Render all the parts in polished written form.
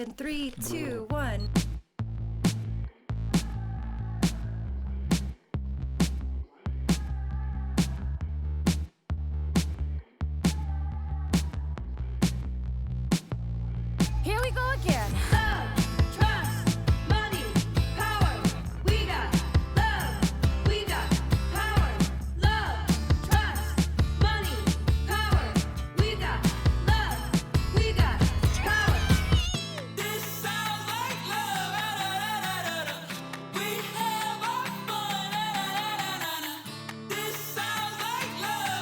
in 3, 2, 1. Here we go again. Love, trust, money, power. We got love, we got power. Love, trust, money, power. We got love, we got power. This sounds like love. We have our fun. This sounds like love.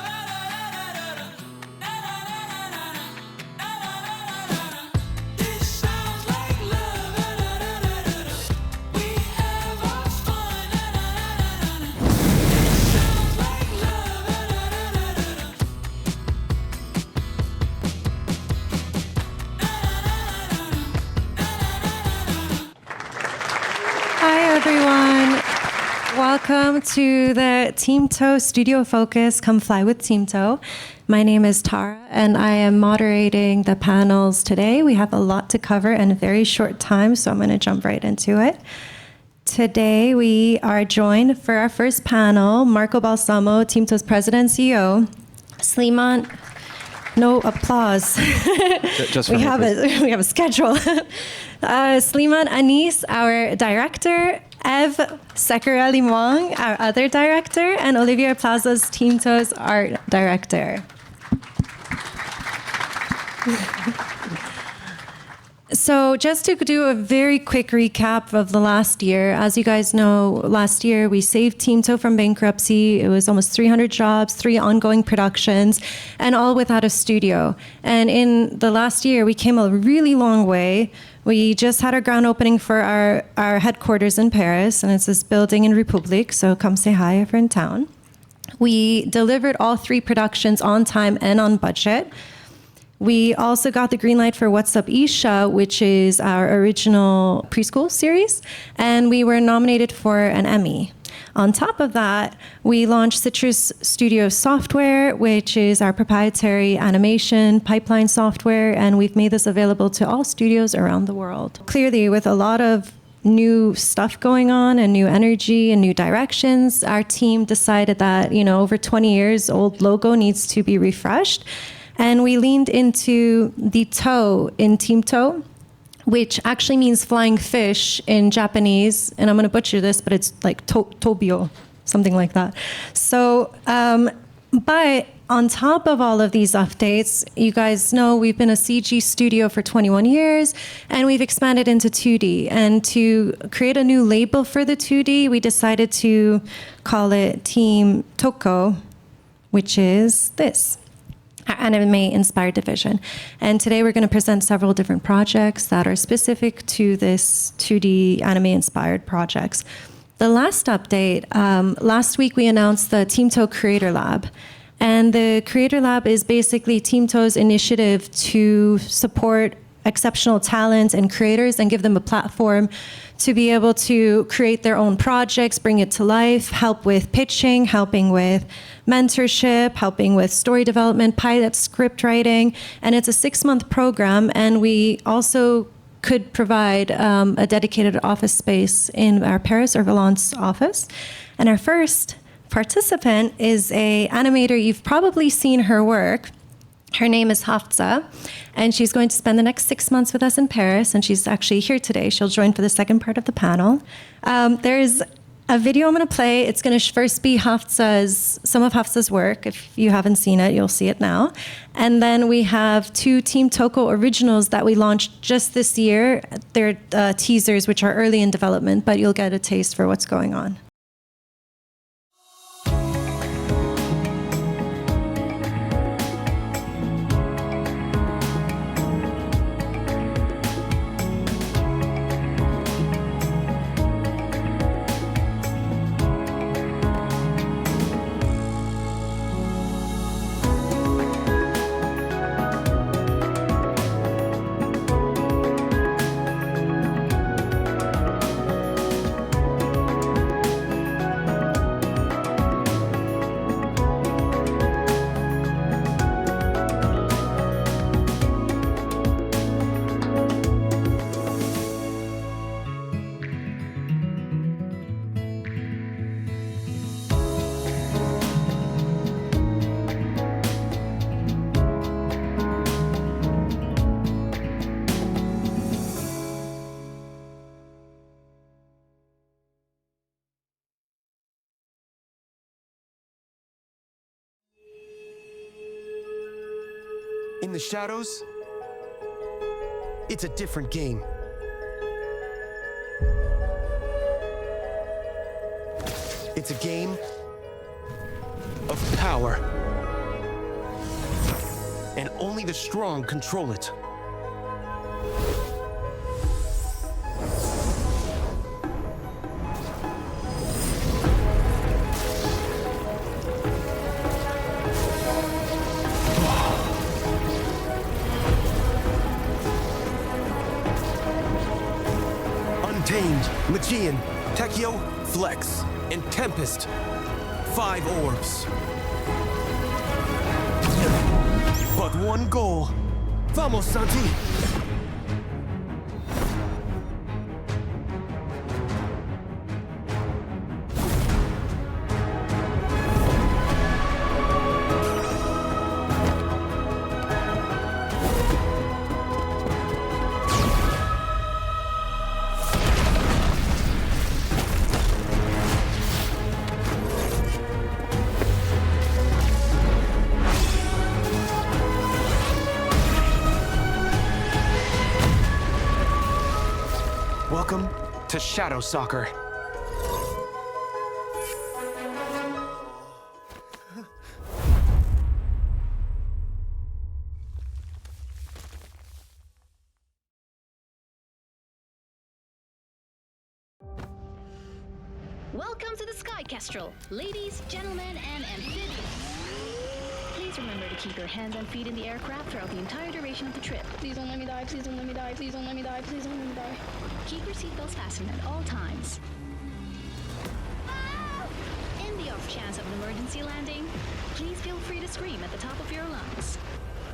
This sounds like love. We have our fun. This sounds like love. Hi, everyone. Welcome to the TeamTO Studio Focus Come Fly with TeamTO. My name is Tara, and I am moderating the panels today. We have a lot to cover in a very short time, so I'm going to jump right into it. Today, we are joined for our first panel, Marco Balsamo, TeamTO's President and CEO, Sliman. No applause. Just we for me, have please. we have a schedule. Sliman Anis, our director, Ev Sekareli Wong, our other director, and Olivia Plazas, TeamTO's art director. So just to do a very quick recap of the last year, as you guys know, last year we saved TeamTO from bankruptcy. It was almost 300 jobs, 3 ongoing productions, and all without a studio. And in the last year, we came a really long way. We just had our grand opening for our headquarters in Paris, and it's this building in République, so come say hi if you're in town. We delivered all 3 productions on time and on budget. We also got the green light for What's Up Isha, which is our original preschool series, and we were nominated for an Emmy. On top of that, we launched Citrus Studio Software, which is our proprietary animation pipeline software, and we've made this available to all studios around the world. Clearly, with a lot of new stuff going on and new energy and new directions, our team decided that, over 20 years old logo needs to be refreshed. And we leaned into the toe in TeamTO, which actually means flying fish in Japanese. And I'm going to butcher this, but it's like tobio, something like that. So, but on top of all of these updates, you guys know we've been a CG studio for 21 years, and we've expanded into 2D. And to create a new label for the 2D, we decided to call it Team Toko, which is this. Our anime-inspired division. And today we're going to present several different projects that are specific to this 2D anime-inspired projects. The last update, last week we announced the TeamTO Creator Lab. And the Creator Lab is basically TeamTO's initiative to support exceptional talent and creators and give them a platform to be able to create their own projects, bring it to life, help with pitching, helping with mentorship, helping with story development, pilot script writing. And it's a 6-month program, and we also could provide a dedicated office space in our Paris or Valence office. And our first participant is an animator. You've probably seen her work. Her name is Hafsa, and she's going to spend the next 6 months with us in Paris, and she's actually here today. She'll join for the second part of the panel. There's a video I'm going to play. It's going to first be some of Hafsa's work. If you haven't seen it, you'll see it now. And then we have 2 Team Toko originals that we launched just this year. They're teasers, which are early in development, but you'll get a taste for what's going on. the shadows, it's a different game. It's a game of power. And only the strong control it. Untamed, Magian, Techio, Flex, and Tempest. 5 orbs. But one goal. Vamos, Santi! Welcome to Shadow Soccer. Welcome to the Sky Kestrel, ladies, gentlemen, and amphibians. Please remember to keep your hands and feet in the aircraft throughout the entire duration of the trip. Please don't let me die, please don't let me die, please don't let me die, please don't let me die. Keep your seatbelts fastened at all times. In the off chance of an emergency landing, please feel free to scream at the top of your lungs.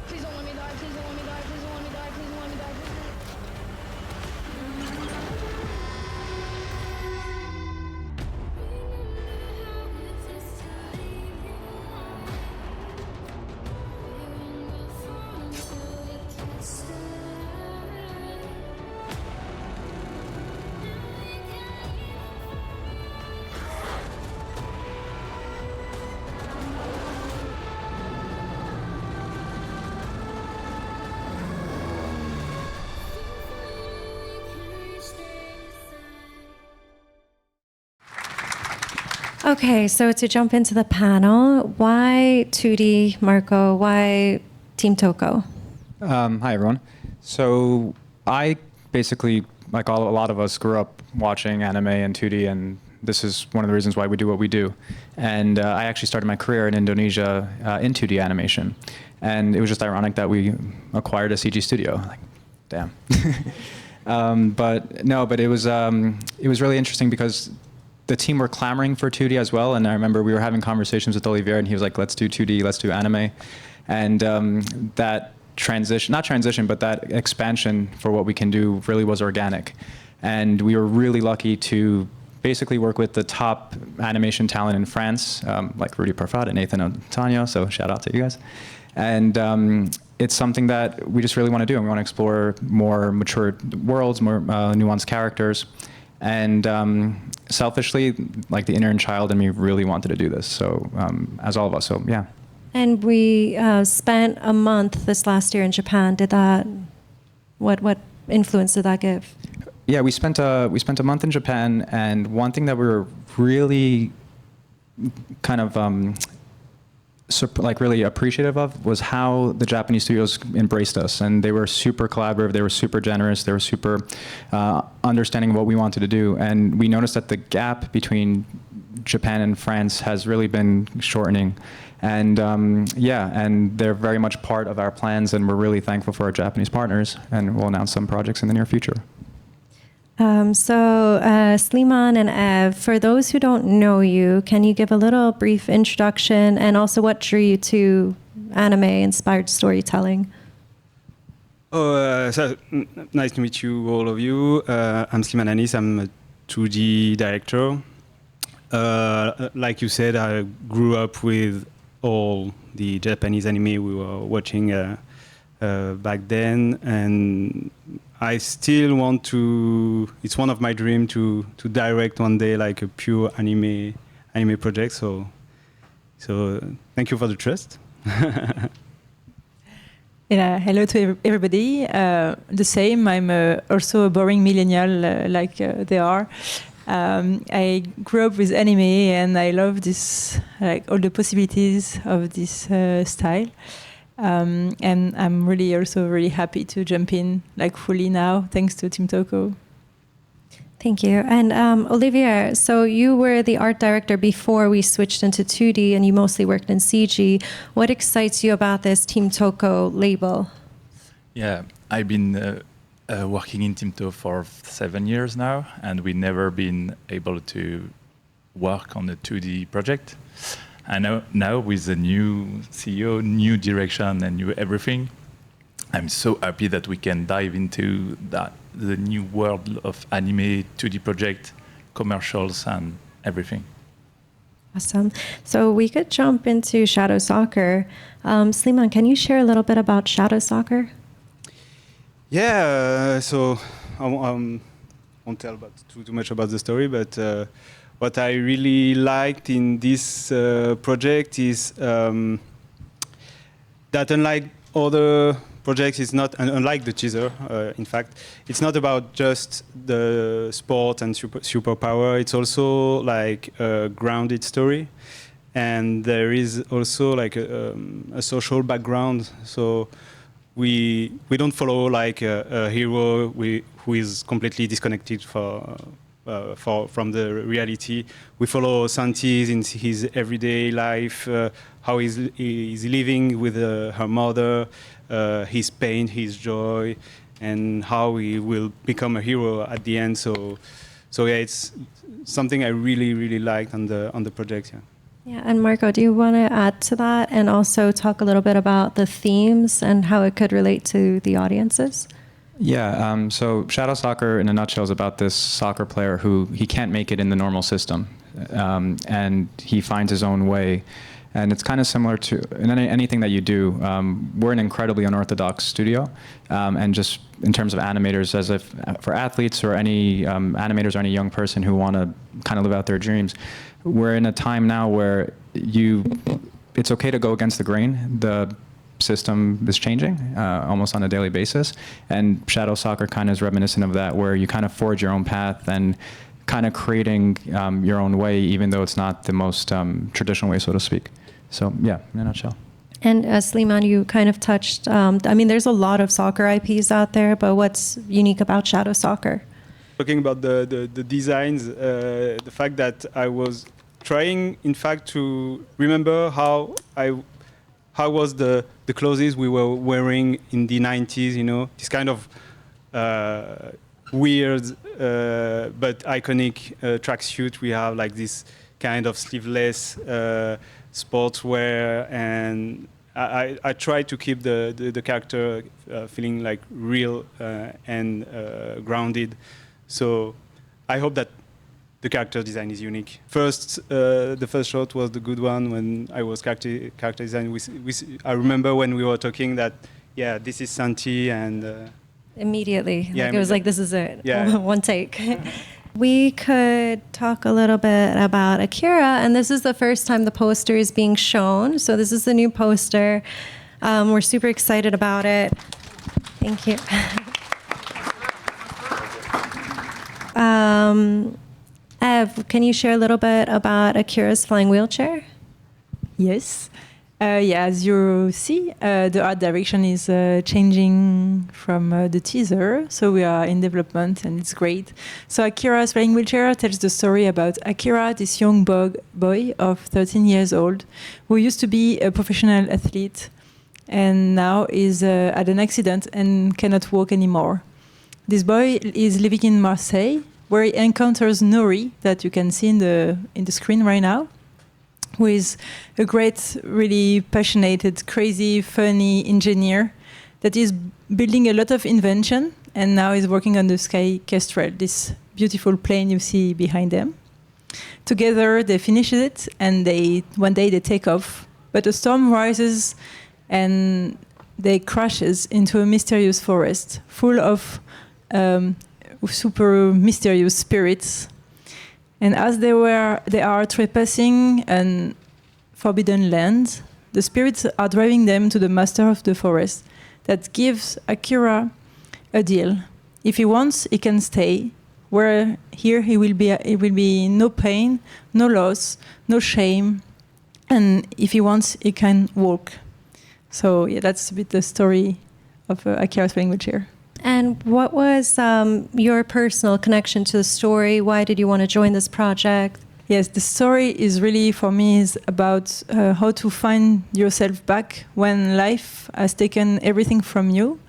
Please don't let me die, please don't let me die, please don't let me die, please don't let me die, please don't let me die. Okay, so to jump into the panel, why 2D, Marco? Why TeamTO? Hi, everyone. So I basically, like a lot of us, grew up watching anime and 2D, and this is one of the reasons why we do what we do. And I actually started my career in Indonesia in 2D animation. And it was just ironic that we acquired a CG studio. Like, damn. But it was really interesting because the team were clamoring for 2D as well, and I remember we were having conversations with Olivier, and he was like, let's do 2D, let's do anime. And that that expansion for what we can do really was organic. And we were really lucky to basically work with the top animation talent in France, like Rudy Parfat and Nathan Antonio, so shout out to you guys. And it's something that we just really want to do, and we want to explore more mature worlds, more nuanced characters. And selfishly, like the inner child in me really wanted to do this. So as all of us, so yeah. And we spent a month this last year in Japan. What influence did that give? Yeah, we spent a month in Japan, and one thing that we were really kind of really appreciative of was how the Japanese studios embraced us, and they were super collaborative, they were super generous, they were super understanding of what we wanted to do, and we noticed that the gap between Japan and France has really been shortening, and and they're very much part of our plans, and we're really thankful for our Japanese partners, and we'll announce some projects in the near future. Sliman and Ev, for those who don't know you, can you give a little brief introduction and also what drew you to anime-inspired storytelling? Nice to meet you, all of you. I'm Sliman Anis. I'm a 2D director. Like you said, I grew up with all the Japanese anime we were watching back then, and I still want to. It's one of my dreams to direct one day like a pure anime project. So thank you for the trust. Yeah, hello to everybody. The same. I'm also a boring millennial, like they are. I grew up with anime, and I love this, like all the possibilities of this style. And I'm really also really happy to jump in like fully now, thanks to TeamTO. Thank you. And Olivier, so you were the art director before we switched into 2D, and you mostly worked in CG. What excites you about this TeamTO label? Yeah, I've been working in TeamTO for 7 years now, and we've never been able to work on a 2D project. And now with the new CEO, new direction, and new everything, I'm so happy that we can dive into the new world of anime, 2D project, commercials, and everything. Awesome. So we could jump into Shadow Soccer. Slimane, can you share a little bit about Shadow Soccer? Yeah, so I won't tell too much about the story, but what I really liked in this project is that unlike other projects, it's not, unlike the teaser, in fact, it's not about just the sport and superpower. It's also like a grounded story. And there is also like a social background. So we don't follow like a hero who is completely disconnected from the reality. We follow Santi in his everyday life, how he's living with her mother, his pain, his joy, and how he will become a hero at the end. So yeah, it's something I really liked on the project. Yeah. Yeah, and Marco, do you want to add to that and also talk a little bit about the themes and how it could relate to the audiences? Yeah, so Shadow Soccer, in a nutshell, is about this soccer player who he can't make it in the normal system, and he finds his own way. And it's kind of similar to anything that you do. We're an incredibly unorthodox studio, and just in terms of animators, as if for athletes or any animators or any young person who want to kind of live out their dreams, we're in a time now where it's okay to go against the grain. The system is changing almost on a daily basis, and Shadow Soccer kind of is reminiscent of that, where you kind of forge your own path and kind of creating your own way, even though it's not the most traditional way, so to speak. So yeah, in a nutshell. And Slimane, you kind of touched, I mean, there's a lot of soccer IPs out there, but what's unique about Shadow Soccer? Talking about the designs, the fact that I was trying, in fact, to remember how was the clothes we were wearing in the 90s, you know, this kind of weird but iconic tracksuit. We have like this kind of sleeveless sportswear, and I try to keep the character feeling like real and grounded. So I hope that the character design is unique. The first shot was the good one when I was character design. I remember when we were talking that, yeah, this is Santi, and Immediately. Yeah, Like it was like, this is it. Yeah. One take. We could talk a little bit about Akira, and this is the first time the poster is being shown. So this is the new poster. We're super excited about it. Thank you. Ev, can you share a little bit about Akira's flying wheelchair? Yes. Yeah, as you see, the art direction is changing from the teaser. So we are in development, and it's great. So Akira's flying wheelchair tells the story about Akira, this young boy of 13 years old, who used to be a professional athlete and now is had an accident and cannot walk anymore. This boy is living in Marseille, where he encounters Nori, that you can see in the screen right now, who is a great, really passionate, crazy, funny engineer that is building a lot of invention, and now is working on the Sky Kestrel, this beautiful plane you see behind them. Together they finish it, and one day they take off, but a storm rises and they crashes into a mysterious forest full of super mysterious spirits. And as they are trespassing an forbidden land, the spirits are driving them to the master of the forest, that gives Akira a deal. If he wants, he can stay. Where here it will be no pain, no loss, no shame, and if he wants, he can walk. So yeah, that's a bit the story of Akira's Flying Wheelchair. And what was your personal connection to the story? Why did you want to join this project? Yes, the story is really, for me, is about how to find yourself back when life has taken everything from you.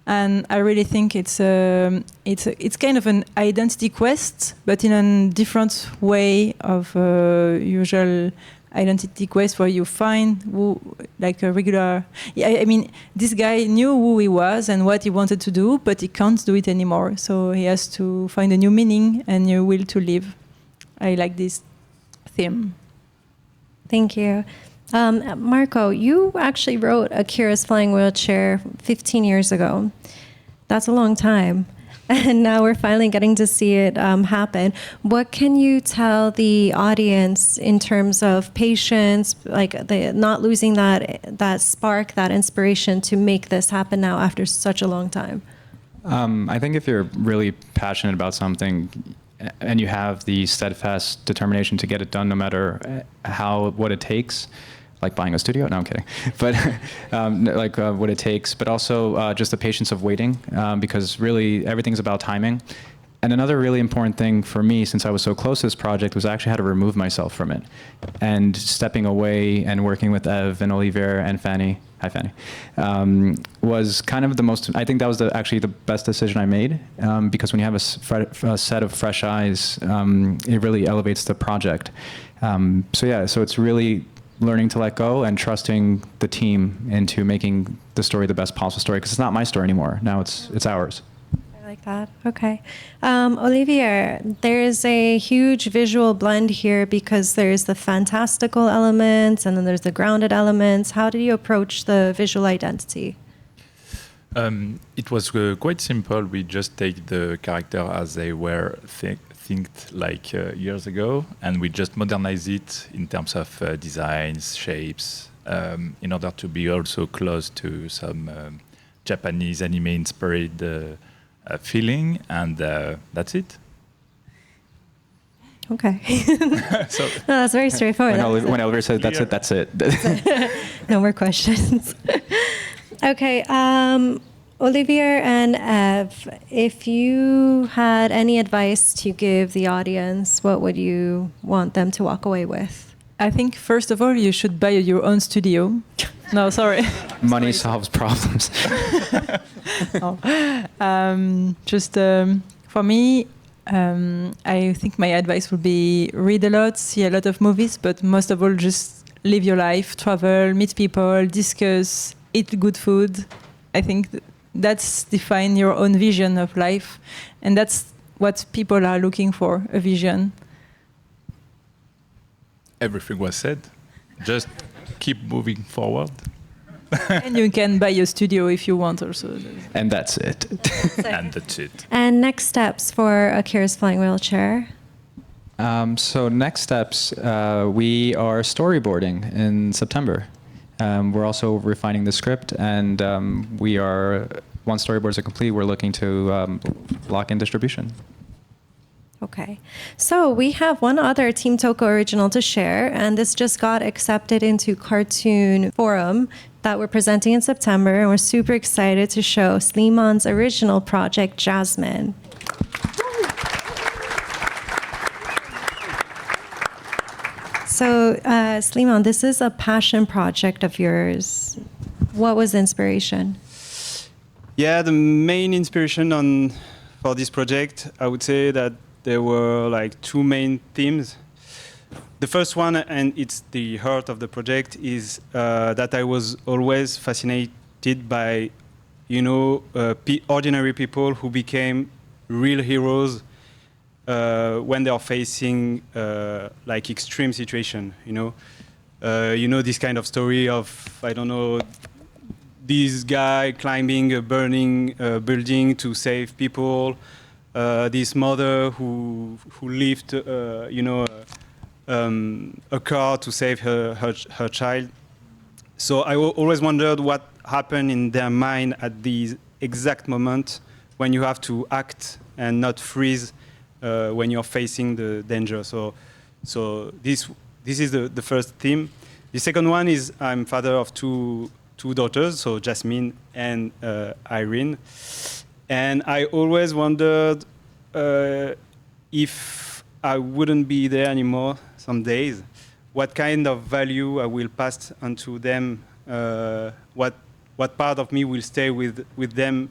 And I really think it's kind of an identity quest, but in a different way of usual identity quest where you find who, like a regular. I mean, this guy knew who he was and what he wanted to do, but he can't do it anymore. So he has to find a new meaning and new will to live. I like this theme. Thank you. Marco, you actually wrote Akira's Flying Wheelchair 15 years ago. That's a long time. And now we're finally getting to see it happen. What can you tell the audience in terms of patience, like not losing that spark, that inspiration to make this happen now after such a long time? I think if you're really passionate about something and you have the steadfast determination to get it done no matter what it takes, like buying a studio? No, I'm kidding. But what it takes, but also just the patience of waiting, because really everything's about timing. And another really important thing for me, since I was so close to this project, was actually how to remove myself from it. And stepping away and working with Ev and Olivier and Fanny, hi Fanny, was kind of the most, I think that was actually the best decision I made, because when you have a set of fresh eyes, it really elevates the project. So it's really learning to let go and trusting the team into making the story the best possible story, because it's not my story anymore. Now it's ours. I like that. Okay. Olivier, there's a huge visual blend here because there's the fantastical elements and then there's the grounded elements. How did you approach the visual identity? It was quite simple. We just take the character as they were think like years ago, and we just modernize it in terms of designs, shapes, in order to be also close to some Japanese anime-inspired feeling, and that's it. Okay. So No, that's very straightforward. When Olivier said that's it. No more questions. Okay. Olivier and Ev, if you had any advice to give the audience, what would you want them to walk away with? I think, first of all, you should buy your own studio. No, sorry. Money solves problems. No. For me, I think my advice would be read a lot, see a lot of movies, but most of all, just live your life, travel, meet people, discuss, eat good food. I think that's define your own vision of life, and that's what people are looking for, a vision. everything was said. Just keep moving forward. And you can buy a studio if you want also. And that's it. And that's it. And next steps for Akira's Flying Wheelchair? So next steps, we are storyboarding in September. We're also refining the script, and we are, once storyboards are complete, we're looking to lock in distribution. Okay. So we have one other TeamTO original to share, and this just got accepted into Cartoon Forum that we're presenting in September, and we're super excited to show Sliman's original project, Jasmine. So, Sliman, this is a passion project of yours. What was the inspiration? Yeah, the main inspiration for this project, I would say that there were like two main themes. The first one, and it's the heart of the project, is that I was always fascinated by, ordinary people who became real heroes when they are facing like extreme situation. This kind of story of, I don't know, this guy climbing a burning building to save people. This mother who lifted, a car to save her child. So I always wondered happen in their mind at the exact moment when you have to act and not freeze when you're facing the danger. So this is the first theme. The second one is I'm father of two daughters, so Jasmine and Irene, and I always wondered if I wouldn't be there anymore some days, what kind of value I will pass onto them, what part of me will stay with them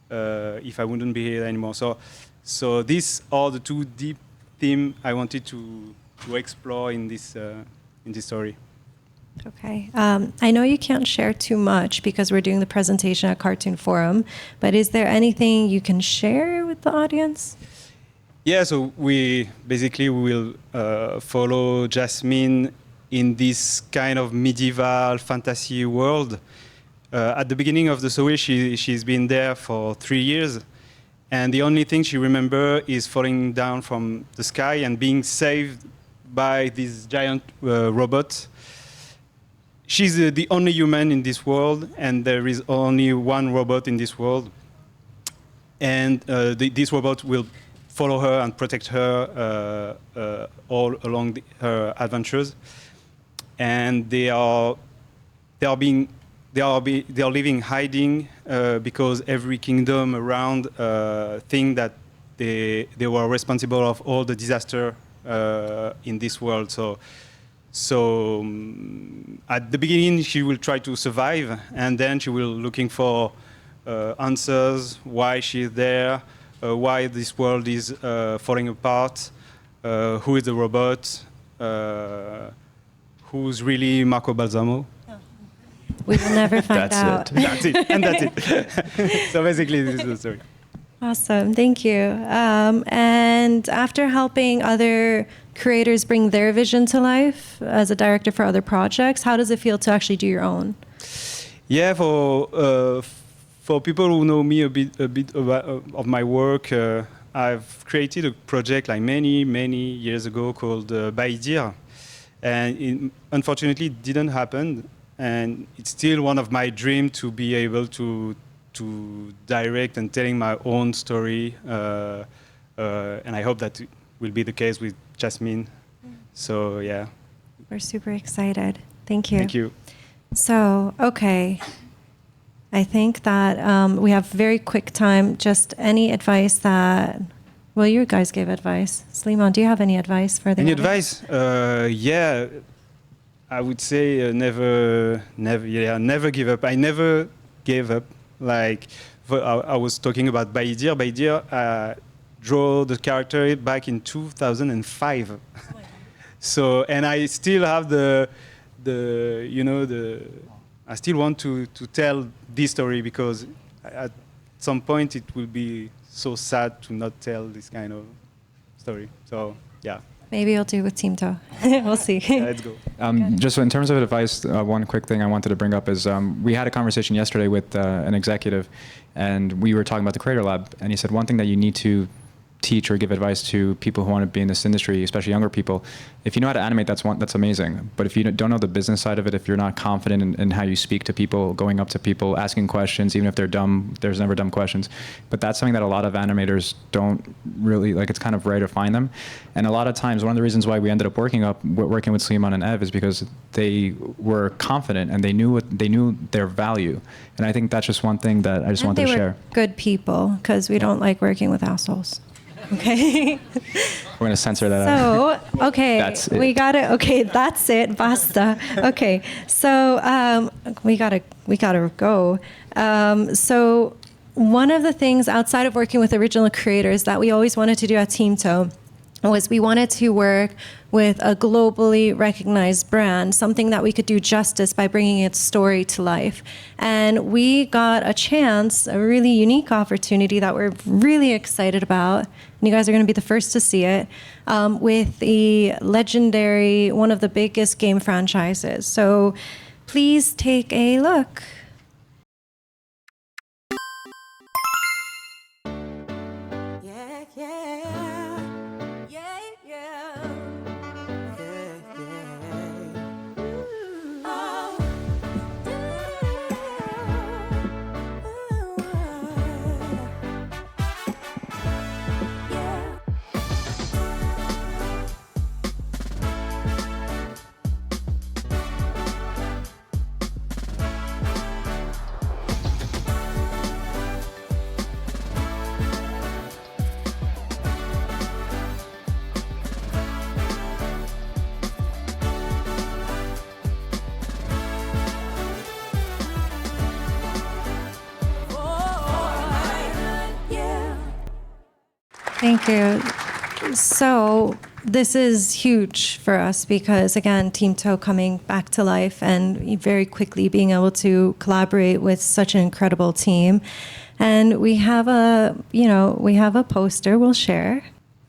if I wouldn't be here anymore. So these are the two deep themes I wanted to explore in this story. Okay. I know you can't share too much because we're doing the presentation at Cartoon Forum, but is there anything you can share with the audience? Yeah, so we will follow Jasmine in this kind of medieval fantasy world. At the beginning of the story, she's been there for 3 years, and the only thing she remembers is falling down from the sky and being saved by this giant robot. She's the only human in this world, and there is only one robot in this world. And this robot will follow her and protect her all along her adventures. And they are living hiding because every kingdom around think that they were responsible of all the disaster in this world. So at the beginning, she will try to survive, and then she will looking for answers, why she's there, why this world is falling apart, who is the robot, who's really Marco Balsamo. We will never find out. That's it, and that's it. So basically, this is the story. Awesome, thank you. And after helping other creators bring their vision to life as a director for other projects, how does it feel to actually do your own? Yeah, for people who know me a bit of my work, I've created a project like many years ago called Baidir, and it unfortunately didn't happen. And it's still one of my dreams to be able to direct and telling my own story, and I hope that will be the case with Jasmine. So yeah. We're super excited. Thank you. Thank you. So, okay. I think that we have very quick time. Just any advice that, well, you guys gave advice. Slimon, do you have any advice for the Any audience? advice? Yeah, I would say never give up. I never gave up. Like I was talking about Baidir. Baidir drew the character back in 2005. So, and I still have I still want to tell this story because at some point it will be so sad to not tell this kind of story. So, yeah. Maybe you'll do with TeamTO. We'll see. Yeah, let's go. Just in terms of advice, one quick thing I wanted to bring up is we had a conversation yesterday with an executive, and we were talking about the Creator Lab, and he said one thing that you need to teach or give advice to people who want to be in this industry, especially younger people. If you know how to animate, that's amazing. But if you don't know the business side of it, if you're not confident in how you speak to people, going up to people, asking questions, even if they're dumb, there's never dumb questions. But that's something that a lot of animators don't really, like, it's kind of rare to find them. And a lot of times, one of the reasons why we ended up working with Slimon and Ev is because they were confident and they knew their value. And I think that's just one thing that I just wanted to share. They were good people, because we don't like working with assholes. Okay. We're going to censor that out. So, okay. That's it. We got it. Okay, that's it. Basta. Okay. So, we gotta go. So, one of the things outside of working with original creators that we always wanted to do at TeamTO was we wanted to work with a globally recognized brand, something that we could do justice by bringing its story to life. And we got a chance, a really unique opportunity that we're really excited about, and you guys are going to be the first to see it, with the legendary, one of the biggest game franchises. So please take a look. Thank you. So this is huge for us because, again, TeamTO coming back to life and very quickly being able to collaborate with such an incredible team. And we have a poster we'll share.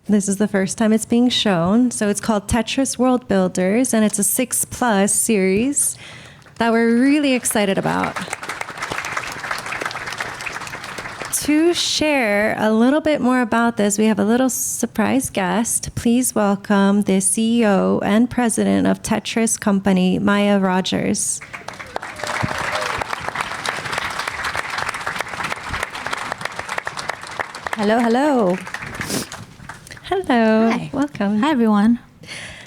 This is the first time it's being shown. So it's called Tetris World Builders, and it's a 6+ series that we're really excited about. To share a little bit more about this, we have a little surprise guest. Please welcome the CEO and president of Tetris company, Maya Rogers. Hello, hello. Hello. Hi. Welcome. Hi, everyone.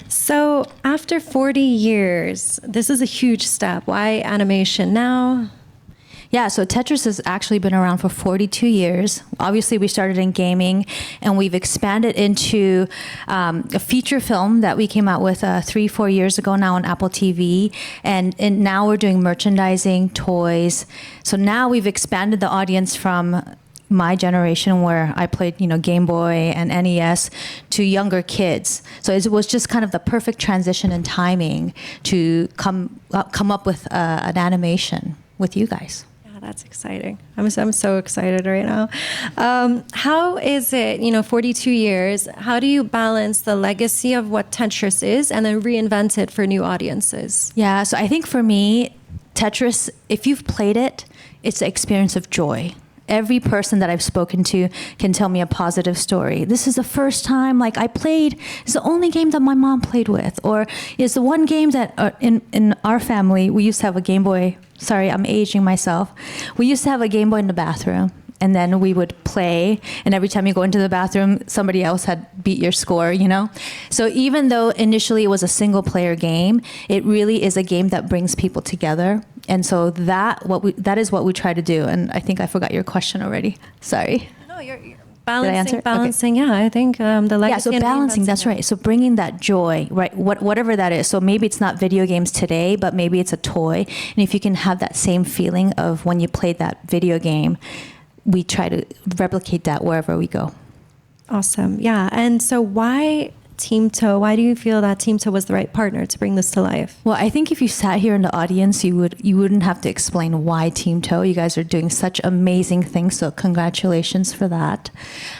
So after 40 years, this is a huge step. Why animation now? Yeah, so Tetris has actually been around for 42 years. Obviously, we started in gaming, and we've expanded into a feature film that we came out with 3-4 years ago now on Apple TV. And now we're doing merchandising, toys. So now we've expanded the audience from my generation where I played, Game Boy and NES to younger kids. So it was just kind of the perfect transition and timing to come up with an animation with you guys. That's exciting. I'm so excited right now. How is it, 42 years, how do you balance the legacy of what Tetris is and then reinvent it for new audiences? Yeah, so I think for me, Tetris, if you've played it, it's the experience of joy. Every person that I've spoken to can tell me a positive story. This is the first time, I played, it's the only game that my mom played with. Or it's the one game that in our family, we used to have a Game Boy. Sorry, I'm aging myself. We used to have a Game Boy in the bathroom. And then we would play, and every time you go into the bathroom, somebody else had beat your score, So even though initially it was a single-player game, it really is a game that brings people together. And so that is what we try to do. And I think I forgot your question already. Sorry. No, you're answer? balancing. Okay. Yeah, I think the legacy. Yeah, so and balancing, that's reinventing right. So bringing that joy, right? Whatever that is. So maybe it's not video games today, but maybe it's a toy. And if you can have that same feeling of when you played that video game, we try to replicate that wherever we go. Awesome. Yeah. And so why TeamTO? Why do you feel that TeamTO was the right partner to bring this to life? Well, I think if you sat here in the audience, you wouldn't have to explain why TeamTO. You guys are doing such amazing things, so congratulations for that.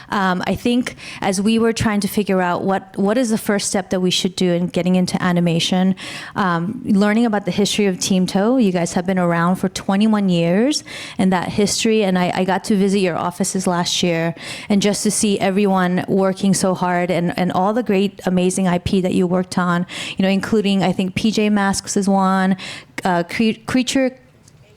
I think as we were trying to figure out what is the first step that we should do in getting into animation, learning about the history of TeamTO. You guys have been around for 21 years, and that history, and I got to visit your offices last year, and just to see everyone working so hard and all the great amazing IP that you worked on, including I think PJ Masks is one, Creature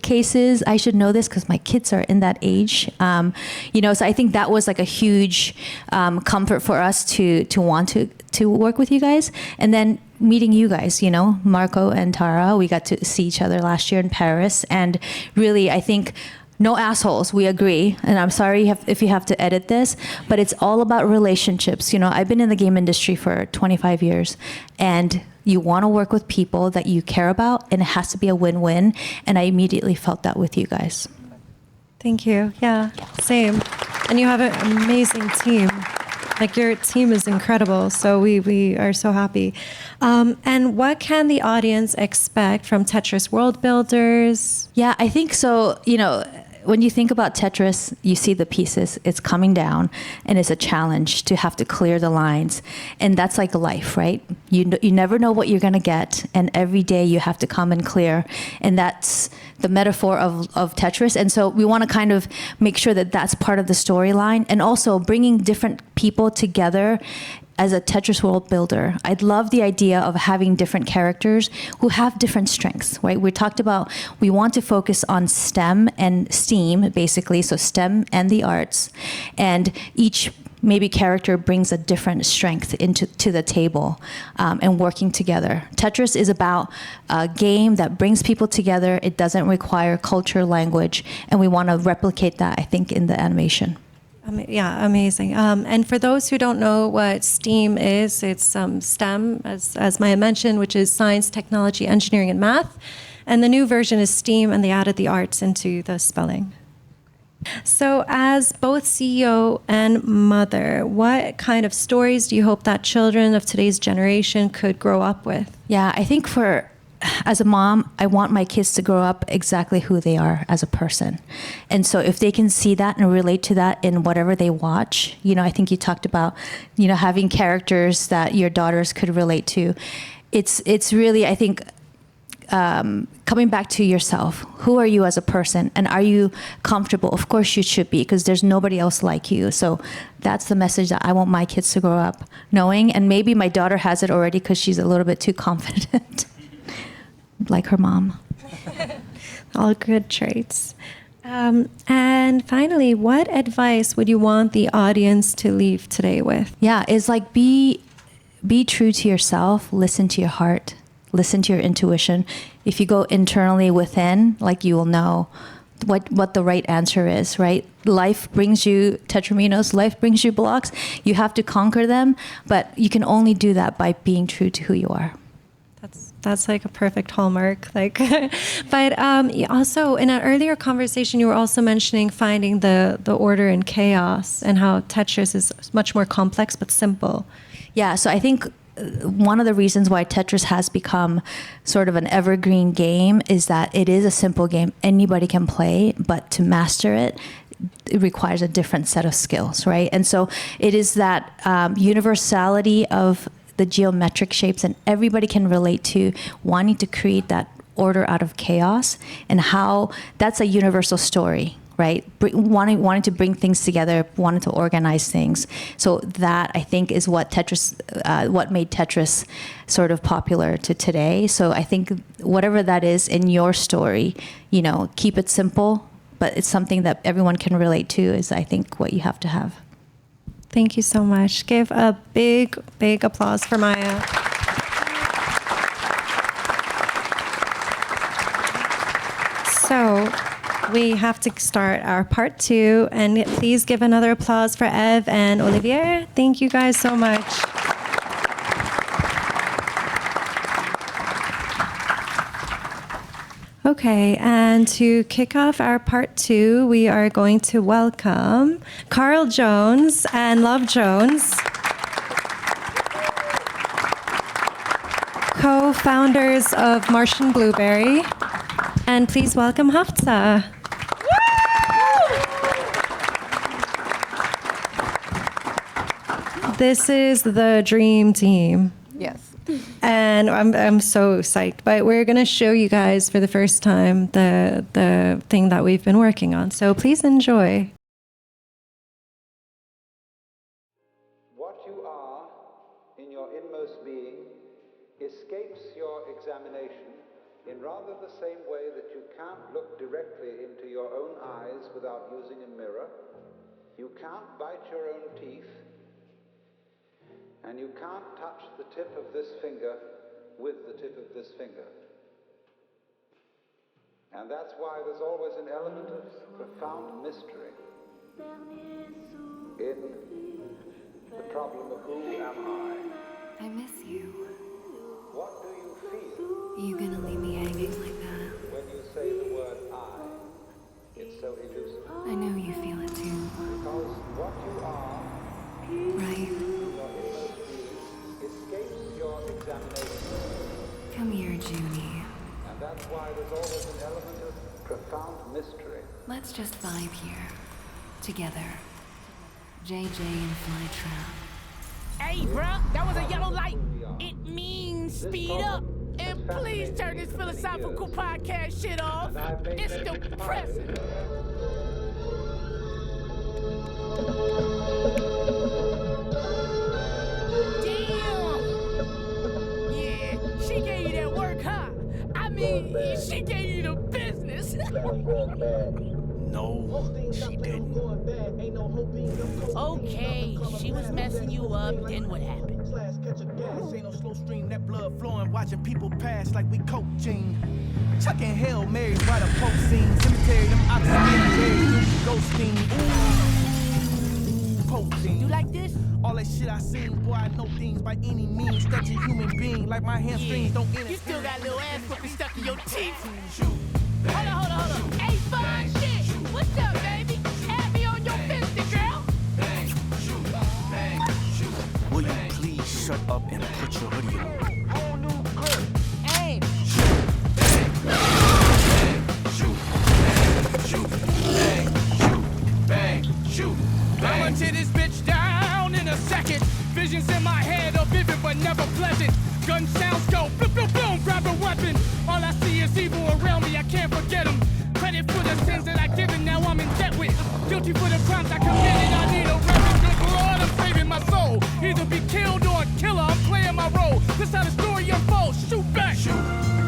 Cases. I should know this because my kids are in that age. So I think that was like a huge comfort for us to want to work with you guys. And then meeting you guys, Marco and Tara, we got to see each other last year in Paris. And really, I think no assholes, we agree. And I'm sorry if you have to edit this, but it's all about relationships. I've been in the game industry for 25 years, and you want to work with people that you care about, and it has to be a win-win. And I immediately felt that with you guys. Thank you. Yeah, same. And you have an amazing team. Your team is incredible. So we are so happy. And what can the audience expect from Tetris World Builders? Yeah, I think so. When you think about Tetris, you see the pieces, it's coming down, and it's a challenge to have to clear the lines. And that's like life, right? You never know what you're going to get, and every day you have to come and clear. And that's the metaphor of Tetris. And so we want to kind of make sure that that's part of the storyline, and also bringing different people together. As a Tetris world builder, I'd love the idea of having different characters who have different strengths, right? We talked about, we want to focus on STEM and STEAM, basically, so STEM and the arts, and each maybe character brings a different strength to the table, and working together. Tetris is about a game that brings people together. It doesn't require culture, language, and we want to replicate that, I think, in the animation. Yeah, amazing. And for those who don't know what STEAM is, it's STEM, as Maya mentioned, which is science, technology, engineering, and math. And the new version is STEAM, and they added the arts into the spelling. So, as both CEO and mother, what kind of stories do you hope that children of today's generation could grow up with? Yeah, I think as a mom, I want my kids to grow up exactly who they are as a person. And so if they can see that and relate to that in whatever they watch, I think you talked about, having characters that your daughters could relate to. It's really, I think, coming back to yourself. Who are you as a person? And are you comfortable? Of course you should be, because there's nobody else like you. So that's the message that I want my kids to grow up knowing. And maybe my daughter has it already because she's a little bit too confident, like her mom. All good traits. And finally, what advice would you want the audience to leave today with? Yeah, it's like be true to yourself, listen to your heart, listen to your intuition. If you go internally within, you will know what the right answer is, right? Life brings you tetraminos, life brings you blocks. You have to conquer them, but you can only do that by being true to who you are. That's like a perfect hallmark. But also in an earlier conversation, you were also mentioning finding the order in chaos and how Tetris is much more complex but simple. Yeah, so I think one of the reasons why Tetris has become sort of an evergreen game is that it is a simple game. Anybody can play, but to master it, it requires a different set of skills, right? And so it is that universality of the geometric shapes, and everybody can relate to wanting to create that order out of chaos, and how that's a universal story, right? Wanting to bring things together, wanting to organize things. So that, I think, is what what made Tetris sort of popular to today. So I think whatever that is in your story, keep it simple, but it's something that everyone can relate to, is, I think, what you have to have. Thank you so much. Give a big, big applause for Maya. So we have to start our part 2, and please give another applause for Eve and Olivier. Thank you guys so much. Okay, and to kick off our part 2, we are going to welcome Carl Jones and Love Jones, co-founders of Martian Blueberry. And please welcome Hafsa. This is the dream team. Yes. And I'm so psyched. But we're going to show you guys for the first time the thing that we've been working on. So please enjoy. What you are in your inmost being escapes your examination in rather the same way that you can't look directly into your own eyes without using a mirror. You can't bite your own teeth. And you can't touch the tip of this finger with the tip of this finger. And that's why there's always an element of profound mystery in the problem of who am I? I miss you. What do you feel? You gonna leave me hanging like that? When you say the word I, it's so elusive. I know you feel it too. Because what you are, Right? your inmost being, escapes your examination. Come here, Junie. And that's why there's always an element of profound mystery. Let's just vibe here. Together. JJ and Flytrap. Hey, bruh, that was a yellow light. It means speed up. And please turn this philosophical podcast shit off. It's depressing. Damn. Yeah, she gave you that work, huh? I mean, she gave you the business. No, she didn't. Okay, she was messing you up, then what happened? This ain't no slow stream, that blood flowing, watching people pass like we coaching. Chucking Hail Marys by the post scene. Cemetery, them oxygen, ghosting. Ooh, poaching. You like this? All that shit I seen, boy, I know things by any means. Touch a human being like my hamstrings don't end. You still got little ass puppy stuck in your teeth. Hold on. Hey, fine shit. What's up, baby? guilty for the crimes I committed. I need a reverend, good Lord, I'm saving my soul. Either be killed or a killer, I'm playing my role. This how the story unfolds. Shoot back. Shoot,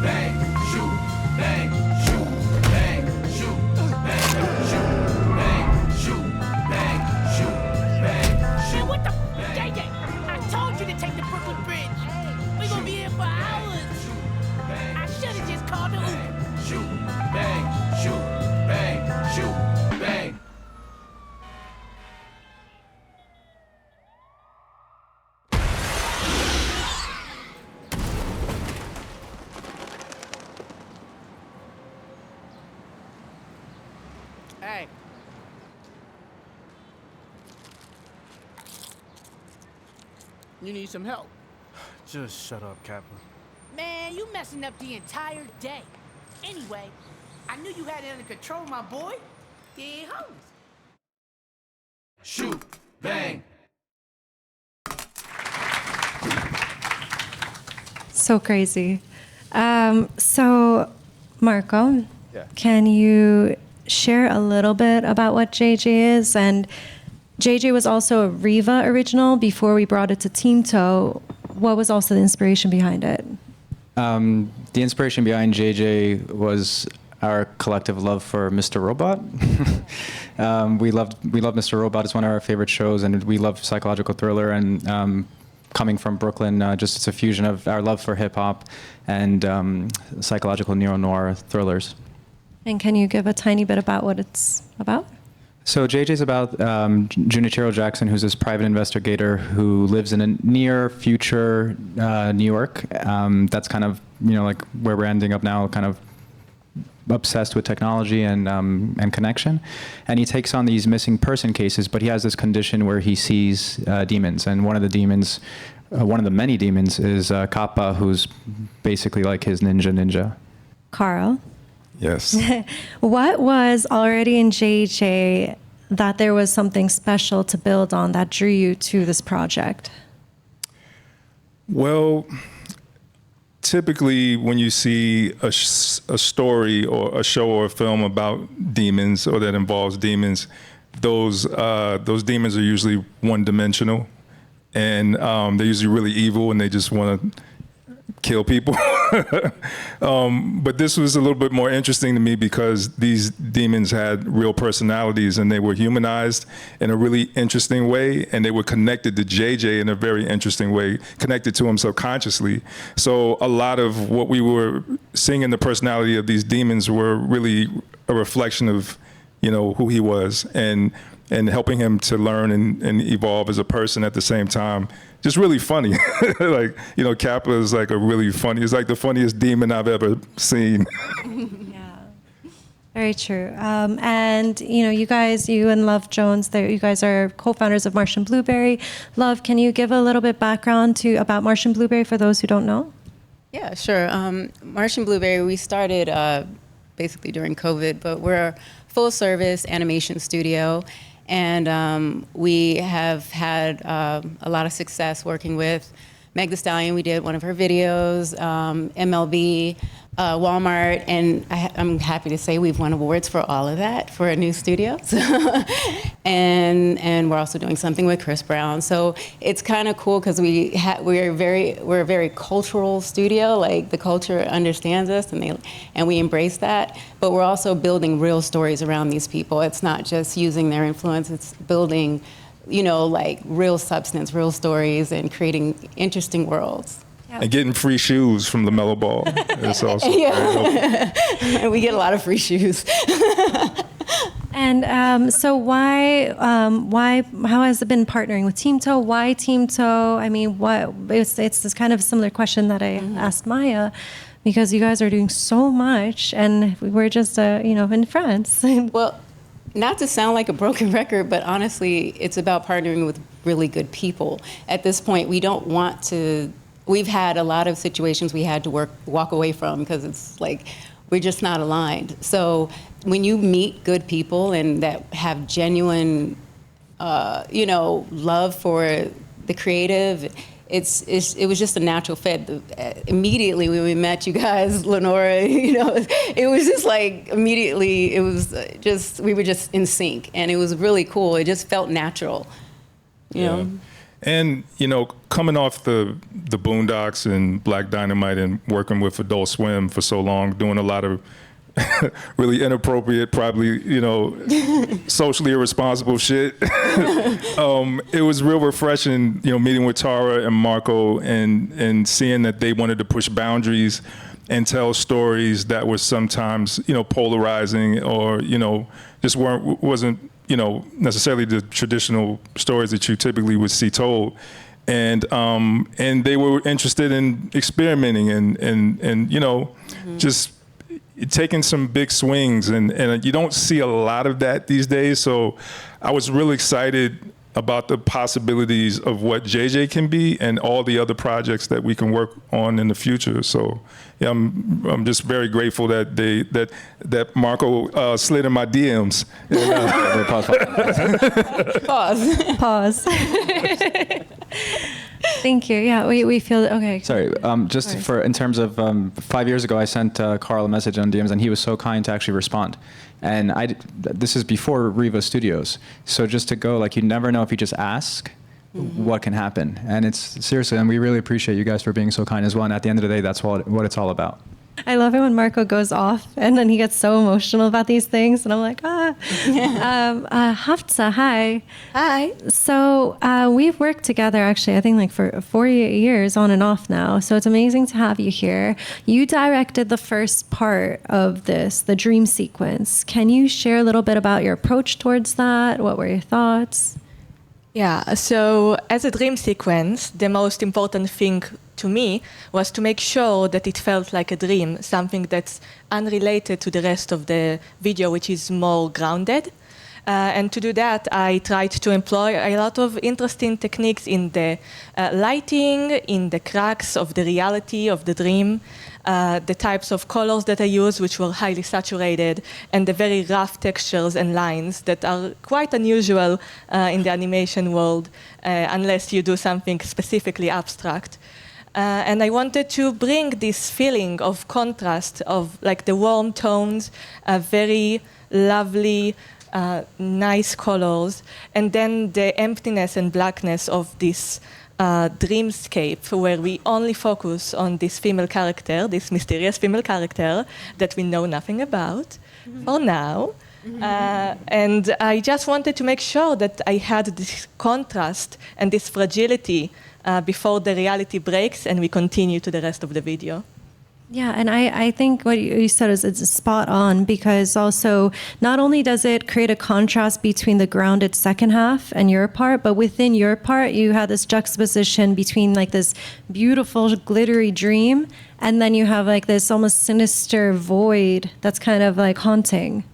bang, shoot, bang, shoot, bang, shoot, bang, shoot, bang, shoot, bang, shoot, bang, shoot. Man, what the JJ? I told you to take the Brooklyn Bridge. We gonna be here for hours. I should have just called the Uber. Shoot, bang, shoot, bang, shoot, bang. Hey. You need some help. Just shut up, Kappa. Man, you messing up the entire day. Anyway, I knew you had it under control, my boy. You ain't homeless. Shoot, bang. So crazy. So, Marco, Yeah. can you share a little bit about what JJ is? And JJ was also a Riva original before we brought it to TeamTO. What was also the inspiration behind it? The inspiration behind JJ was our collective love for Mr. Robot. We love Mr. Robot. It's one of our favorite shows, and we love psychological thriller. And coming from Brooklyn, just it's a fusion of our love for hip hop and psychological neo-noir thrillers. And can you give a tiny bit about what it's about? So JJ's about Junichiro Jackson, who's this private investigator who lives in a near future New York. That's kind of, like where we're ending up now, kind of obsessed with technology and connection. And he takes on these missing person cases, but he has this condition where he sees demons. And one of the demons, one of the many demons is Kappa, who's basically like his ninja. Carl? Yes. What was already in JJ that there was something special to build on that drew you to this project? Well, typically when you see a story or a show or a film about demons or that involves demons, those demons are usually one-dimensional, and they're usually really evil and they just want to kill people. But this was a little bit more interesting to me because these demons had real personalities and they were humanized in a really interesting way, and they were connected to JJ in a very interesting way, connected to him subconsciously. So a lot of what we were seeing in the personality of these demons were really a reflection of, who he was, and helping him to learn and evolve as a person at the same time. Just really funny. Like, Kappa is like it's like the funniest demon I've ever seen. Yeah, very true. And, you and Love Jones, you guys are co-founders of Martian Blueberry. Love, can you give a little bit background about Martian Blueberry for those who don't know? Yeah, sure. Martian Blueberry, we started basically during COVID, but we're a full-service animation studio. And we have had a lot of success working with Meg Thee Stallion. We did one of her videos, MLB, Walmart, and I'm happy to say we've won awards for all of that for a new studio. and we're also doing something with Chris Brown. So it's kind of cool because we're a very cultural studio. Like, the culture understands us, and we embrace that. But we're also building real stories around these people. It's not just using their influence. It's building, like real substance, real stories, and creating interesting worlds. And getting free shoes from LaMelo Ball. It's also and we get a lot of free shoes. And so how has it been partnering with TeamTO? Why TeamTO? I mean, it's this kind of similar question that I asked Maya, because you guys are doing so much and we're just, in France. Well, not to sound like a broken record, but honestly, it's about partnering with really good people. At this point, we don't want to. We've had a lot of situations we had to walk away from because it's like we're just not aligned. So when you meet good people and that have genuine, love for the creative, it was just a natural fit. Immediately when we met you guys, Lenora, it was just like immediately it was just we were just in sync, and it was really cool. It just felt natural, you know. And coming off the Boondocks and Black Dynamite and working with Adult Swim for so long, doing a lot of really inappropriate, probably, socially irresponsible shit. It was real refreshing, meeting with Tara and Marco and seeing that they wanted to push boundaries and tell stories that were sometimes, polarizing or, just wasn't, necessarily the traditional stories that you typically would see told. And they were interested in experimenting and just taking some big swings, and you don't see a lot of that these days. So I was really excited about the possibilities of what JJ can be and all the other projects that we can work on in the future. So yeah, I'm just very grateful that that Marco slid in my DMs. Pause. Thank you. Yeah, we feel okay. Sorry, just for in terms of 5 years ago, I sent Carl a message on DMs, and he was so kind to actually respond. And this is before Riva Studios, so just to go, like, you never know if you just ask what can happen. And it's seriously, and we really appreciate you guys for being so kind as well. And at the end of the day, that's what it's all about. I love it when Marco goes off and then he gets so emotional about these things, and I'm like, Hafsa, hi. Hi. So we've worked together actually, I think like for 4 years on and off now. So it's amazing to have you here. You directed the first part of this, the dream sequence. Can you share a little bit about your approach towards that? What were your thoughts? Yeah, so as a dream sequence, the most important thing to me was to make sure that it felt like a dream, something that's unrelated to the rest of the video, which is more grounded. And to do that, I tried to employ a lot of interesting techniques in the lighting, in the cracks of the reality of the dream, the types of colors that I used, which were highly saturated, and the very rough textures and lines that are quite unusual in the animation world, unless you do something specifically abstract. And I wanted to bring this feeling of contrast, of like the warm tones, very lovely, nice colors, and then the emptiness and blackness of this dreamscape where we only focus on this female character, this mysterious female character that we know nothing about for now. And I just wanted to make sure that I had this contrast and this fragility before the reality breaks and we continue to the rest of the video. Yeah, and I think what you said is it's spot on, because also not only does it create a contrast between the grounded second half and your part, but within your part you had this juxtaposition between like this beautiful glittery dream and then you have like this almost sinister void that's kind of like haunting.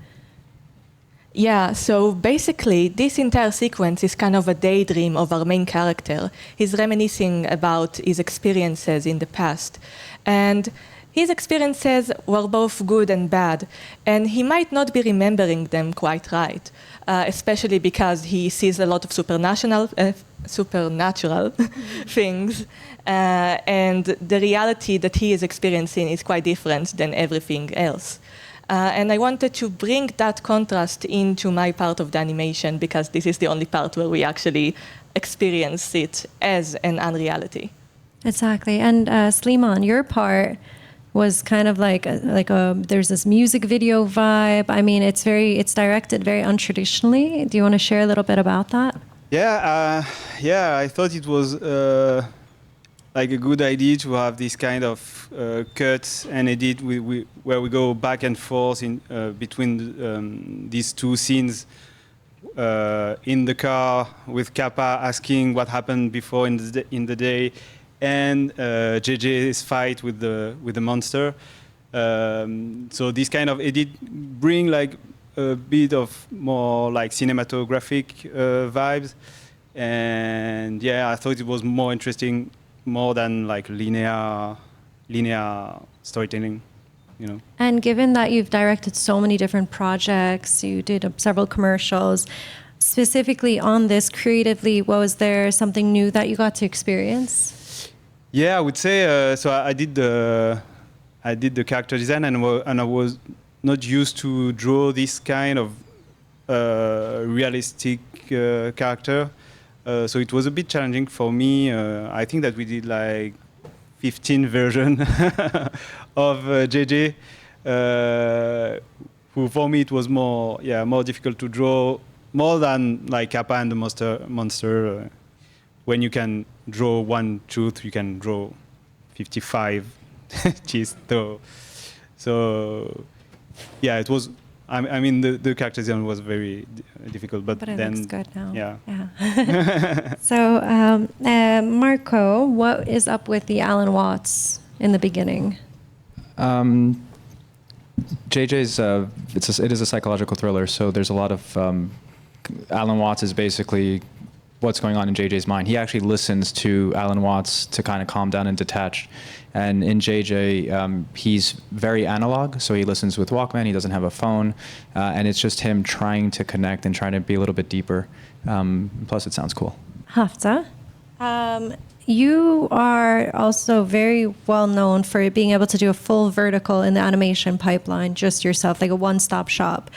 Yeah, so basically this entire sequence is kind of a daydream of our main character. He's reminiscing about his experiences in the past. And his experiences were both good and bad, and he might not be remembering them quite right, especially because he sees a lot of supernatural things, and the reality that he is experiencing is quite different than everything else. And I wanted to bring that contrast into my part of the animation, because this is the only part where we actually experience it as an unreality. Exactly. And Slimane, your part was kind of like there's this music video vibe. I mean, it's directed very untraditionally. Do you want to share a little bit about that? Yeah, I thought it was like a good idea to have this kind of cut and edit where we go back and forth in between these two scenes in the car with Kappa asking what happened before in the day, and JJ's fight with the monster. So this kind of edit bring like a bit of more like cinematographic vibes, and yeah, I thought it was more interesting, more than like linear storytelling, you know. And given that you've directed so many different projects, you did several commercials, specifically on this creatively, was there something new that you got to experience? Yeah, I would say so. I did the character design, and I was not used to draw this kind of realistic character. So it was a bit challenging for me. I think that we did like 15 versions of JJ. Who for me it was more difficult to draw, more than like Kappa and the monster. When you can draw one tooth, you can draw 55 teeth. So yeah, it was. I mean, the character design was very difficult, but it then looks good now. Yeah. So, Marco, what is up with the Alan Watts in the beginning? JJ's it is a psychological thriller, so there's a lot of Alan Watts is basically what's going on in JJ's mind. He actually listens to Alan Watts to kind of calm down and detach. And in JJ, he's very analog, so he listens with Walkman. He doesn't have a phone, and it's just him trying to connect and trying to be a little bit deeper. Plus, it sounds cool. Hafta, you are also very well known for being able to do a full vertical in the animation pipeline, just yourself, like a one-stop shop.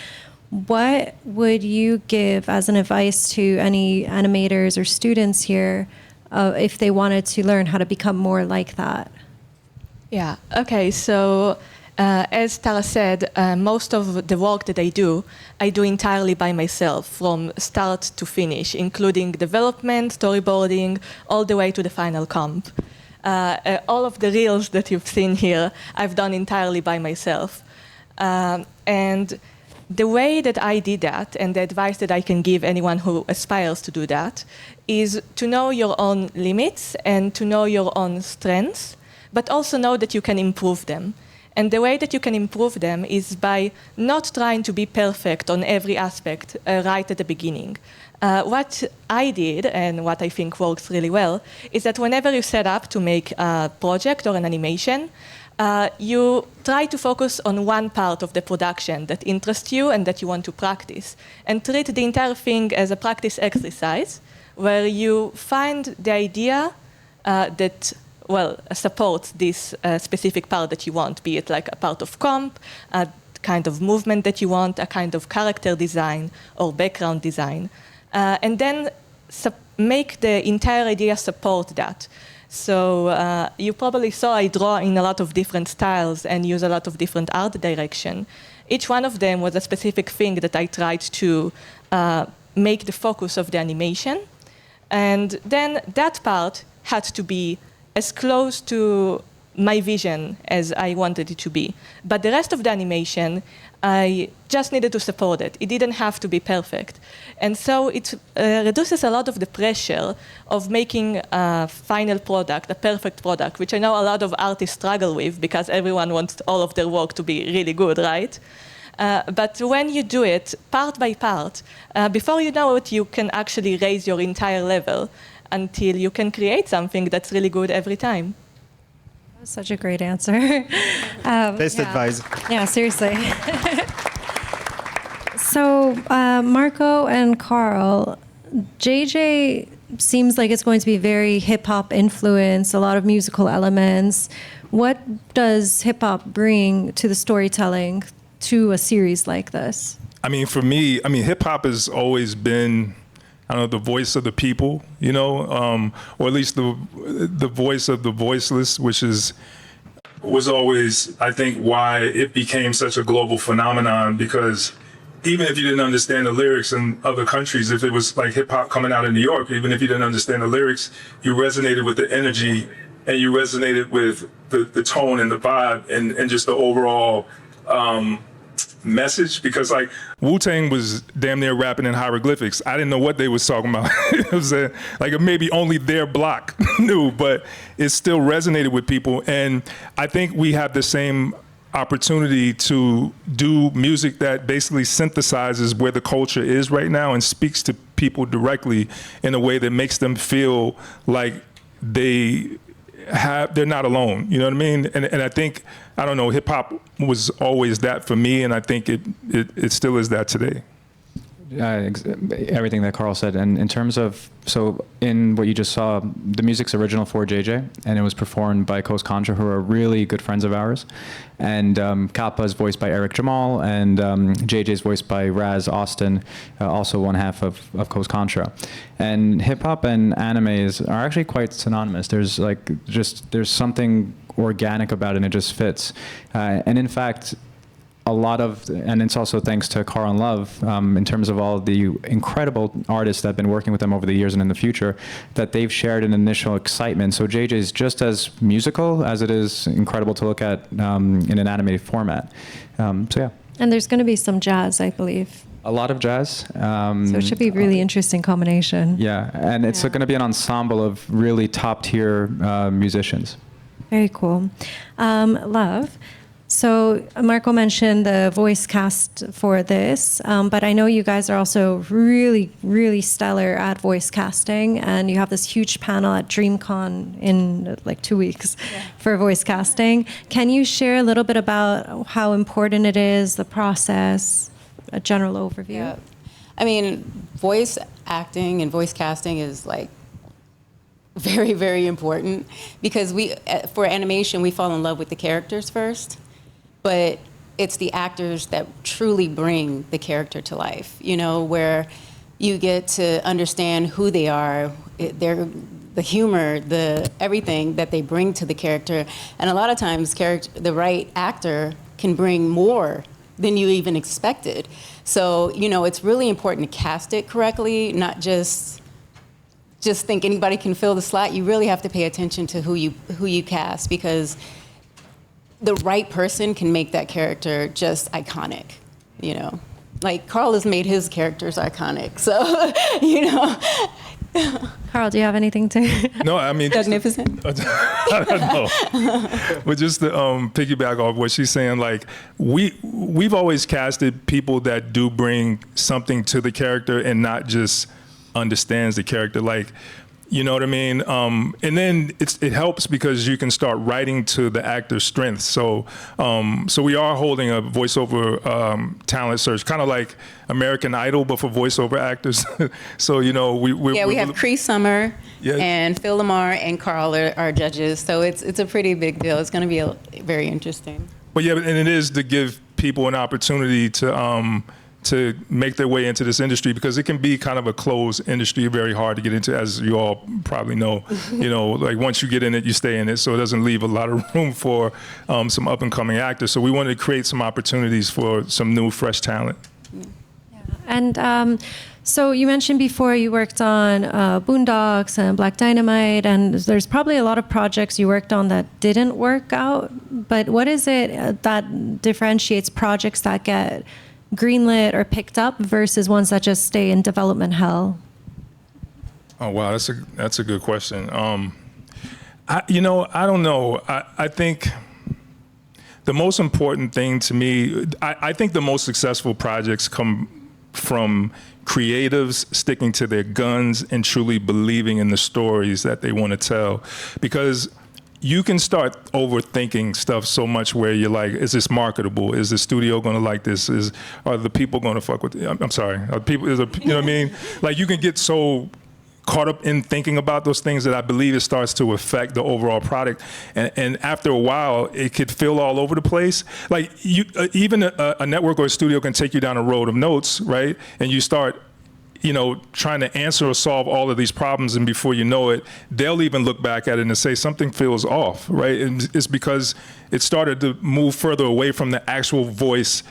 What would you give as an advice to any animators or students here if they wanted to learn how to become more like that? Yeah, okay, so as Tara said, most of the work that I do entirely by myself from start to finish, including development, storyboarding, all the way to the final comp. All of the reels that you've seen here, I've done entirely by myself. And the way that I did that, and the advice that I can give anyone who aspires to do that, is to know your own limits and to know your own strengths, but also know that you can improve them. And the way that you can improve them is by not trying to be perfect on every aspect right at the beginning. What I did, and what I think works really well, is that whenever you set up to make a project or an animation, you try to focus on one part of the production that interests you and that you want to practice, and treat the entire thing as a practice exercise, where you find the idea that supports this specific part that you want, be it like a part of comp, a kind of movement that you want, a kind of character design or background design, and then make the entire idea support that. So you probably saw I draw in a lot of different styles and use a lot of different art direction. Each one of them was a specific thing that I tried to make the focus of the animation. And then that part had to be as close to my vision as I wanted it to be. But the rest of the animation, I just needed to support it. It didn't have to be perfect. And so it reduces a lot of the pressure of making a final product, a perfect product, which I know a lot of artists struggle with because everyone wants all of their work to be really good, right? But when you do it part by part, before you know it, you can actually raise your entire level until you can create something that's really good every time. Such a great answer. Best advice. Yeah, seriously. So, Marco and Carl, JJ seems like it's going to be very hip-hop influenced, a lot of musical elements. What does hip-hop bring to the storytelling to a series like this? I mean, for me, hip-hop has always been, I don't know, the voice of the people, you know, or at least the voice of the voiceless, which was always, I think, why it became such a global phenomenon, because even if you didn't understand the lyrics in other countries, if it was like hip hop coming out of New York, even if you didn't understand the lyrics, you resonated with the energy and you resonated with the tone and the vibe and just the overall message, because like Wu-Tang was damn near rapping in hieroglyphics. I didn't know what they was talking about. It was like maybe only their block knew, but it still resonated with people. And I think we have the same opportunity to do music that basically synthesizes where the culture is right now and speaks to people directly in a way that makes them feel like they're not alone, you know what I mean? And I think, I don't know, hip hop was always that for me, and I think it still is that today. Everything that Carl said. And in terms of, so in what you just saw, the music's original for JJ, and it was performed by Coast Contra, who are really good friends of ours. And Kappa is voiced by Eric Jamal, and JJ is voiced by Raz Austin, also one half of Coast Contra. And hip hop and anime are actually quite synonymous. There's there's something organic about it, and it just fits. And in fact, a lot of, and it's also thanks to Carl and Love, in terms of all the incredible artists that have been working with them over the years and in the future, that they've shared an initial excitement. So JJ is just as musical as it is incredible to look at in an animated format. So yeah. And there's going to be some jazz, I believe. A lot of jazz. So it should be a really interesting combination. Yeah, and it's going to be an ensemble of really top-tier musicians. Very cool. Love. So Marco mentioned the voice cast for this, but I know you guys are also really, really stellar at voice casting, and you have this huge panel at DreamCon in like 2 weeks for voice casting. Can you share a little bit about how important it is, the process, a general overview? Yeah. I mean, voice acting and voice casting is like very, very important, because for animation, we fall in love with the characters first. But it's the actors that truly bring the character to life, where you get to understand who they are, the humor, the everything that they bring to the character. And a lot of times the right actor can bring more than you even expected. So, it's really important to cast it correctly, not just think anybody can fill the slot. You really have to pay attention to who you cast, because the right person can make that character just iconic, Like Carl has made his characters iconic, so, Carl, do you have anything to? No, I mean, magnificent. No, but just to piggyback off what she's saying, like we've always casted people that do bring something to the character and not just understands the character, like. You know what I mean? And then it helps because you can start writing to the actor's strengths. So we are holding a voiceover talent search, kind of like American Idol, but for voiceover actors. So, we have Cree Summer and Phil Lamar and Carl are judges. So it's a pretty big deal. It's going to be very interesting. Well, yeah, and it is to give people an opportunity to make their way into this industry, because it can be kind of a closed industry, very hard to get into, as you all probably know. Like once you get in it, you stay in it, so it doesn't leave a lot of room for some up and coming actors. So we wanted to create some opportunities for some new, fresh talent. Yeah. And so you mentioned before you worked on Boondocks and Black Dynamite, and there's probably a lot of projects you worked on that didn't work out, but what is it that differentiates projects that get greenlit or picked up versus ones that just stay in development hell? Oh wow, that's a good question. I don't know. I think the most important thing to me, I think the most successful projects come from creatives sticking to their guns and truly believing in the stories that they want to tell, because you can start overthinking stuff so much where you're like, is this marketable? Is the studio going to like this? Are the people going to fuck with it? I'm sorry. Are people, you know what I mean? Like you can get so caught up in thinking about those things that I believe it starts to affect the overall product. And after a while, it could feel all over the place. Like even a network or a studio can take you down a road of notes, right? And you start trying to answer or solve all of these problems, and before you know it, they'll even look back at it and say something feels off, right? And it's because it started to move further away from the actual voice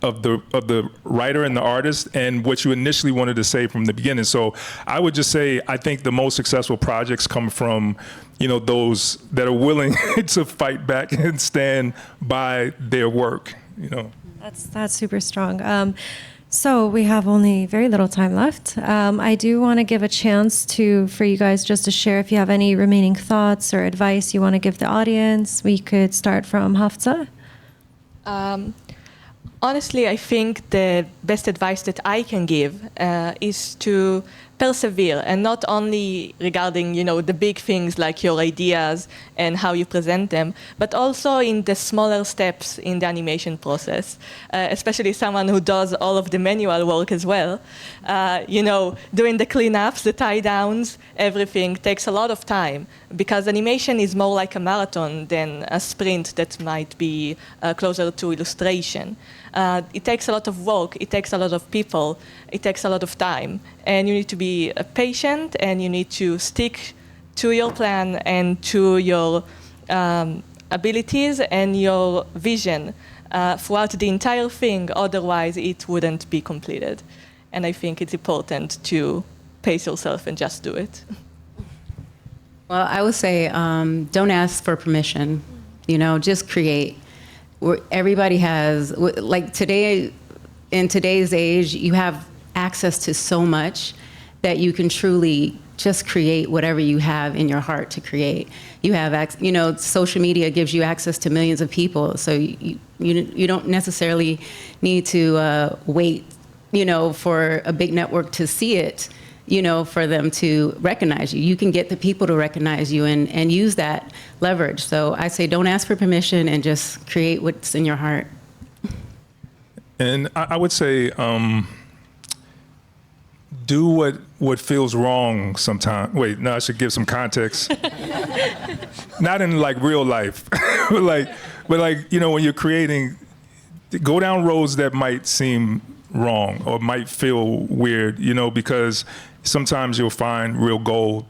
of the writer and the artist and what you initially wanted to say from the beginning. So I would just say I think the most successful projects come from those that are willing to fight back and stand by their work. That's super strong. So we have only very little time left. I do want to give a chance for you guys just to share if you have any remaining thoughts or advice you want to give the audience. We could start from Hafsa. Honestly, I think the best advice that I can give is to persevere, and not only regarding, the big things like your ideas and how you present them, but also in the smaller steps in the animation process, especially someone who does all of the manual work as well. Doing the cleanups, the tie downs, everything takes a lot of time, because animation is more like a marathon than a sprint that might be closer to illustration. It takes a lot of work, it takes a lot of people, it takes a lot of time, and you need to be patient, and you need to stick to your plan and to your abilities and your vision throughout the entire thing, otherwise it wouldn't be completed. And I think it's important to pace yourself and just do it. Well, I would say don't ask for permission, just create. Everybody has, like today, in today's age, you have access to so much that you can truly just create whatever you have in your heart to create. You have, social media gives you access to millions of people, so you don't necessarily need to wait, for a big network to see it, for them to recognize you. You can get the people to recognize you and use that leverage. So I say don't ask for permission and just create what's in your heart. And I would say do what feels wrong sometimes. Wait, no, I should give some context. Not in like real life, but like when you're creating, go down roads that might seem wrong or might feel weird, because sometimes you'll find real gold,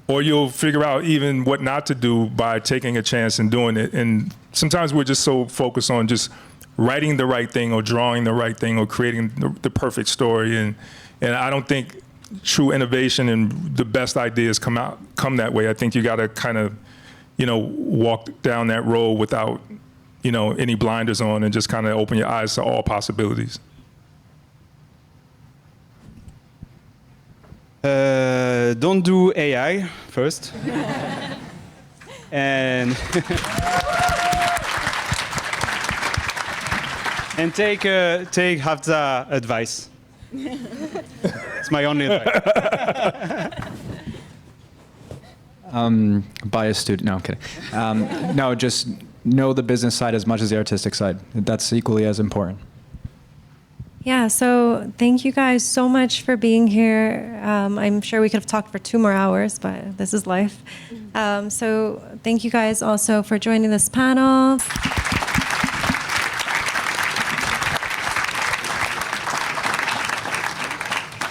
or you'll figure out even what not to do by taking a chance and doing it. And sometimes we're just so focused on just writing the right thing or drawing the right thing or creating the perfect story. And I don't think true innovation and the best ideas come that way. I think you got to kind of, walk down that road without, any blinders on, and just kind of open your eyes to all possibilities. Don't do AI first. and take Hafsa advice. It's my only advice. Buy a student. No, I'm kidding. No, just know the business side as much as the artistic side. That's equally as important. Yeah, so thank you guys so much for being here. I'm sure we could have talked for 2 more hours, but this is life. So thank you guys also for joining this panel.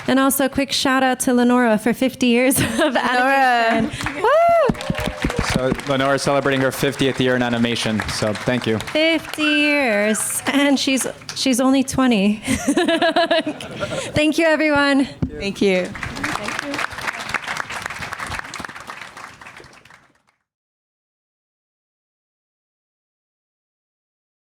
And also a quick shout out to Lenora for 50 years of animation. Woo! So Lenora is celebrating her 50th year in animation, so thank you. 50 years, and she's only 20. Thank you, everyone. Thank you.